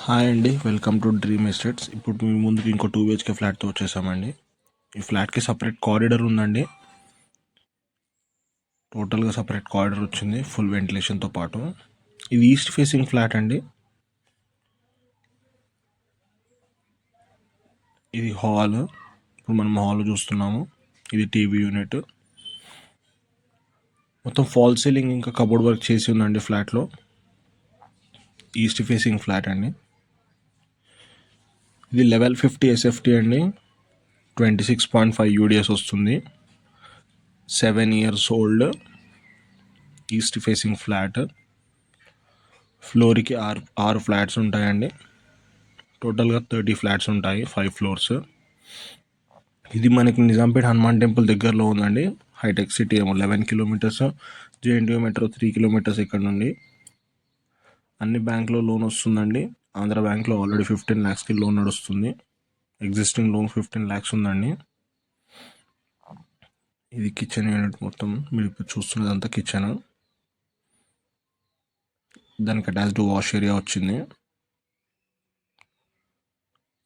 Hi అండి, welcome to dream estates. ఇప్పుడు మీ ముందుకి ఇంకో 2 బిహెచ్కే ఫ్లాట్తో వచ్చేసామండి. ఈ ఫ్లాట్కి సపరేట్ కారిడార్ ఉందండి. టోటల్గా సపరేట్ కారిడార్ వచ్చింది ఫుల్ వెంటిలేషన్తో పాటు. ఇది ఈస్ట్ ఫేసింగ్ ఫ్లాట్ అండి. ఇది హాల్. ఇప్పుడు మనం హాల్ చూస్తున్నాము. ఇది టీవీ యూనిట్. మొత్తం ఫాల్ సీలింగ్ ఇంకా కబోర్డ్ వర్క్ చేసి ఉందండి ఫ్లాట్లో. ఈస్ట్ ఫేసింగ్ ఫ్లాట్ అండి. ఇది లెవెల్ 50 ఎస్ఎఫ్టీ అండి. 26.5 యూడిఎస్ వస్తుంది. 7 years old. East facing flat. ఫ్లోర్కి ఆరు ఫ్లాట్స్ ఉంటాయండి. టోటల్గా 30 ఫ్లాట్స్ ఉంటాయి, 5 floors. ఇది మనకి నిజాంపేట్ హనుమాన్ టెంపుల్ దగ్గరలో ఉందండి. హైటెక్ సిటీ ఏమో 11 kilometers, జేఎన్టీయూ మెట్రో 3 kilometers ఇక్కడ నుండి. అన్ని బ్యాంక్లో లోన్ వస్తుందండి. ఆంధ్ర బ్యాంక్లో ఆల్రెడీ 15 lakhsకి లోన్ నడుస్తుంది. ఎగ్జిస్టింగ్ లోన్ 15 lakhs ఉందండి. ఇది కిచెన్ యూనిట్. మొత్తం మీరు ఇప్పుడు చూస్తున్నదంతా కిచెన్. దానికి అటాచ్డ్ వాష్ ఏరియా వచ్చింది.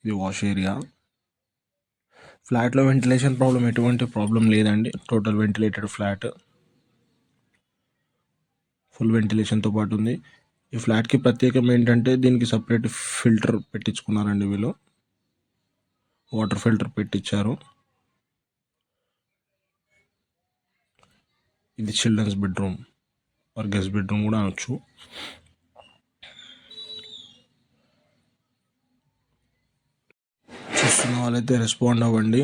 ఇది వాష్ ఏరియా. ఫ్లాట్లో వెంటిలేషన్ ప్రాబ్లం ఎటువంటి ప్రాబ్లం లేదండి. Total ventilated flat. ఫుల్ వెంటిలేషన్తో పాటు ఉంది. ఈ ఫ్లాట్కి ప్రత్యేకం ఏంటంటే దీనికి సపరేట్ ఫిల్టర్ పెట్టించుకున్నారండి వీళ్ళు. వాటర్ ఫిల్టర్ పెట్టించారు. ఇది children's bedroom or guest bedroom కూడా అనొచ్చు. చూస్తున్న వాళ్ళైతే రెస్పాండ్ అవ్వండి.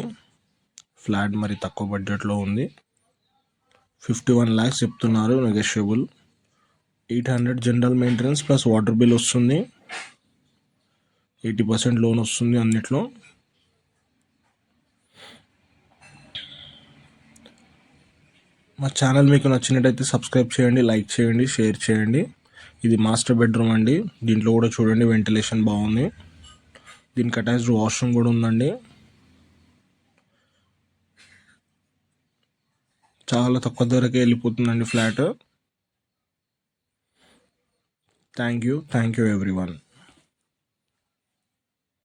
ఫ్లాట్ మరి తక్కువ బడ్జెట్లో ఉంది. 51 lakhs చెప్తున్నారు, negotiable. 800 general maintenance plus water bill వస్తుంది. 80% లోన్ వస్తుంది అన్నిట్లో. మా ఛానల్ మీకు నచ్చినట్టయితే సబ్స్క్రైబ్ చేయండి, లైక్ చేయండి, షేర్ చేయండి. ఇది మాస్టర్ బెడ్రూమ్ అండి. దీంట్లో కూడా చూడండి వెంటిలేషన్ బాగుంది. దీనికి అటాచ్డ్ వాష్రూమ్ కూడా ఉందండి. చాలా తక్కువ ధరకే వెళ్ళిపోతుందండి ఫ్లాట్. Thank you everyone.